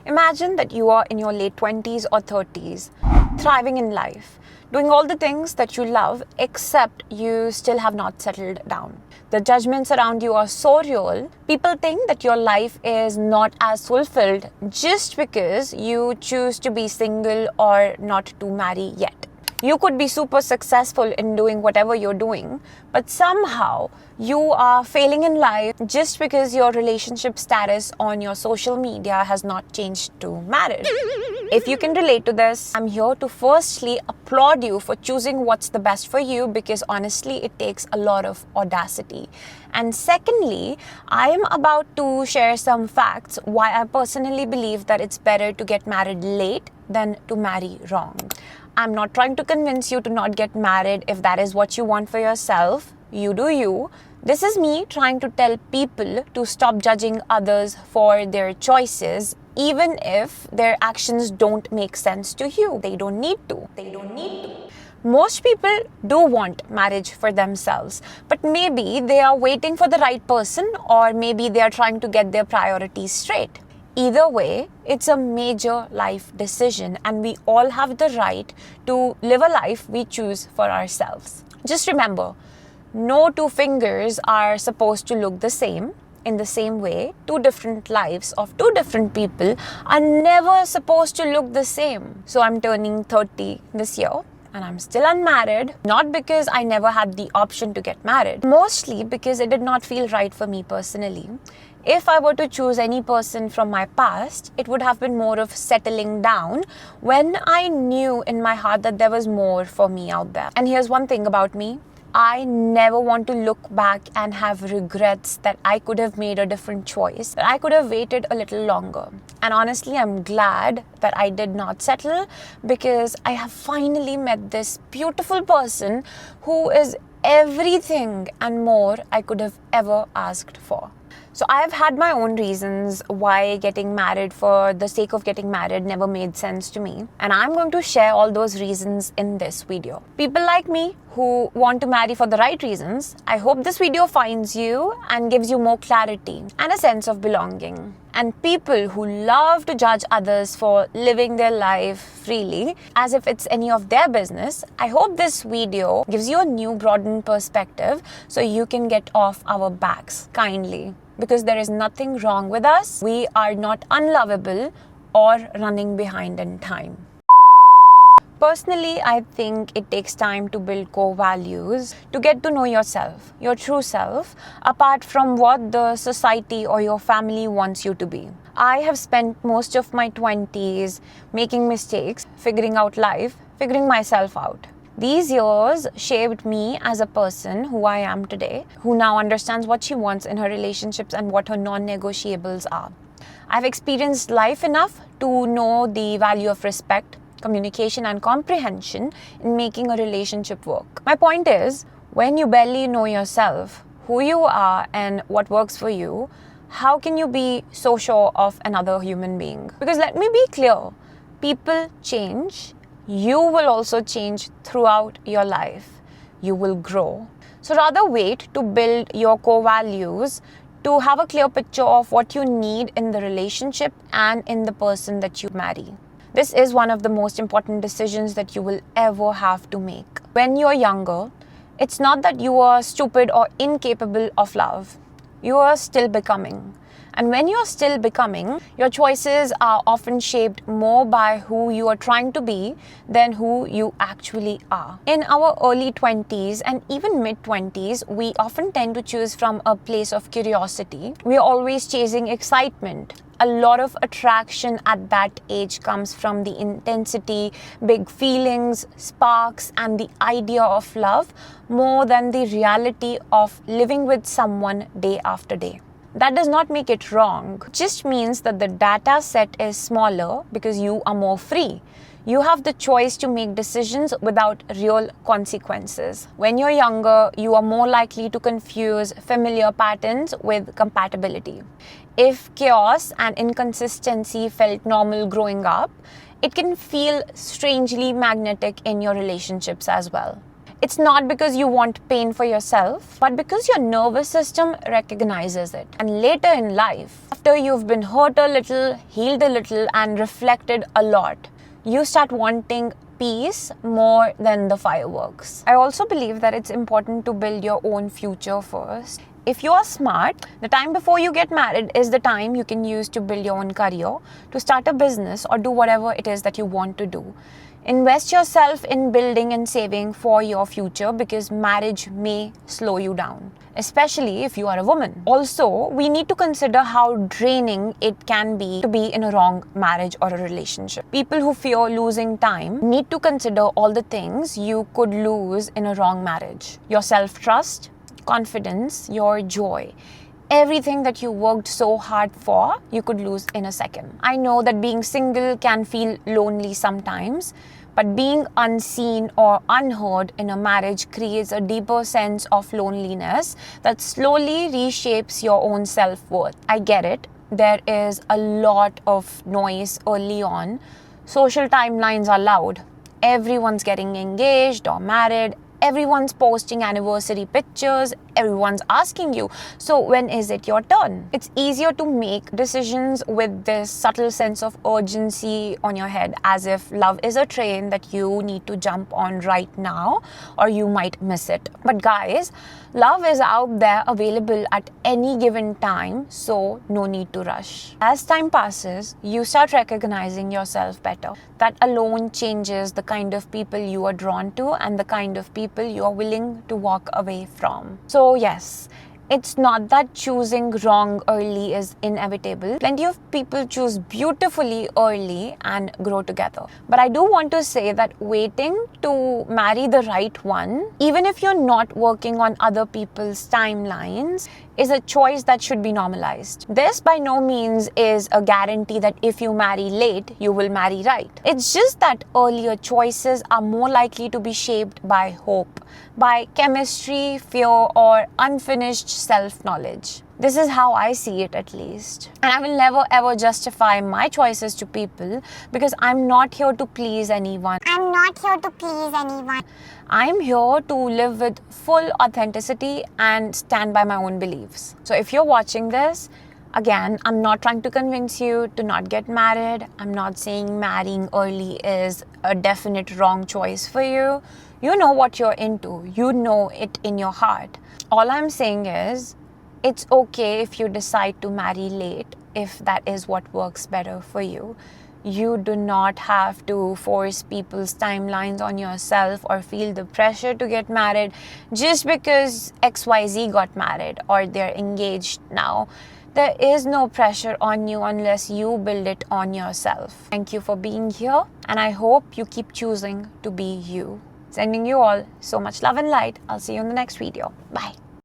Imagine that you are in your late 20s or 30s, thriving in life, doing all the things that you love, except you still have not settled down. The judgments around you are so real. People think that your life is not as fulfilled just because you choose to be single or not to marry yet. You could be super successful in doing whatever you're doing, but somehow you are failing in life just because your relationship status on your social media has not changed to marriage. If you can relate to this, I'm here to firstly applaud you for choosing what's the best for you, because honestly, it takes a lot of audacity. And secondly, I am about to share some facts why I personally believe that it's better to get married late than to marry wrong. I'm not trying to convince you to not get married if that is what you want for yourself. You do you. This is me trying to tell people to stop judging others for their choices, even if their actions don't make sense to you. They don't need to. Most people do want marriage for themselves, but maybe they are waiting for the right person, or maybe they are trying to get their priorities straight. Either way, it's a major life decision, and we all have the right to live a life we choose for ourselves. Just remember, no two fingers are supposed to look the same. In the same way, two different lives of two different people are never supposed to look the same. So I'm turning 30 this year, and I'm still unmarried, not because I never had the option to get married, mostly because it did not feel right for me personally. If I were to choose any person from my past, it would have been more of settling down when I knew in my heart that there was more for me out there. And here's one thing about me. I never want to look back and have regrets that I could have made a different choice, that I could have waited a little longer. And honestly, I'm glad that I did not settle, because I have finally met this beautiful person who is everything and more I could have ever asked for. So I've had my own reasons why getting married for the sake of getting married never made sense to me. And I'm going to share all those reasons in this video. People like me who want to marry for the right reasons, I hope this video finds you and gives you more clarity and a sense of belonging. And people who love to judge others for living their life freely as if it's any of their business, I hope this video gives you a new broadened perspective so you can get off our backs kindly. Because there is nothing wrong with us. We are not unlovable or running behind in time. Personally, I think it takes time to build core values, to get to know yourself, your true self, apart from what the society or your family wants you to be. I have spent most of my 20s making mistakes, figuring out life, figuring myself out. These years shaped me as a person who I am today, who now understands what she wants in her relationships and what her non-negotiables are. I've experienced life enough to know the value of respect, communication, and comprehension in making a relationship work. My point is, when you barely know yourself, who you are, and what works for you, how can you be so sure of another human being? Because let me be clear, people change. You will also change throughout your life. You will grow. So rather wait to build your core values, to have a clear picture of what you need in the relationship and in the person that you marry. This is one of the most important decisions that you will ever have to make. When you're younger, it's not that you are stupid or incapable of love. You are still becoming. And when you're still becoming, your choices are often shaped more by who you are trying to be than who you actually are. In our early 20s and even mid-20s, we often tend to choose from a place of curiosity. We're always chasing excitement. A lot of attraction at that age comes from the intensity, big feelings, sparks, and the idea of love more than the reality of living with someone day after day. That does not make it wrong. It just means that the data set is smaller because you are more free. You have the choice to make decisions without real consequences. When you're younger, you are more likely to confuse familiar patterns with compatibility. If chaos and inconsistency felt normal growing up, it can feel strangely magnetic in your relationships as well. It's not because you want pain for yourself, but because your nervous system recognizes it. And later in life, after you've been hurt a little, healed a little, and reflected a lot, you start wanting peace more than the fireworks. I also believe that it's important to build your own future first. If you are smart, the time before you get married is the time you can use to build your own career, to start a business, or do whatever it is that you want to do. Invest yourself in building and saving for your future, because marriage may slow you down, especially if you are a woman. Also, we need to consider how draining it can be to be in a wrong marriage or a relationship. People who fear losing time need to consider all the things you could lose in a wrong marriage. Your self-trust, confidence, your joy. Everything that you worked so hard for, you could lose in a second. I know that being single can feel lonely sometimes, but being unseen or unheard in a marriage creates a deeper sense of loneliness that slowly reshapes your own self-worth. I get it. There is a lot of noise early on. Social timelines are loud. Everyone's getting engaged or married. Everyone's posting anniversary pictures. Everyone's asking you, so when is it your turn? It's easier to make decisions with this subtle sense of urgency on your head, as if love is a train that you need to jump on right now or you might miss it. But guys, love is out there available at any given time, so no need to rush. As time passes, you start recognizing yourself better. That alone changes the kind of people you are drawn to and the kind of people you are willing to walk away from. So yes, it's not that choosing wrong early is inevitable. Plenty of people choose beautifully early and grow together. But I do want to say that waiting to marry the right one, even if you're not working on other people's timelines, is a choice that should be normalized. This by no means is a guarantee that if you marry late, you will marry right. It's just that earlier choices are more likely to be shaped by hope, by chemistry, fear, or unfinished self-knowledge. This is how I see it, at least. And I will never ever justify my choices to people, because I'm not here to please anyone. I'm here to live with full authenticity and stand by my own beliefs. So if you're watching this, again, I'm not trying to convince you to not get married. I'm not saying marrying early is a definite wrong choice for you. You know what you're into. You know it in your heart. All I'm saying is, it's okay if you decide to marry late, if that is what works better for you. You do not have to force people's timelines on yourself or feel the pressure to get married just because XYZ got married or they're engaged now. There is no pressure on you unless you build it on yourself. Thank you for being here, and I hope you keep choosing to be you. Sending you all so much love and light. I'll see you in the next video. Bye.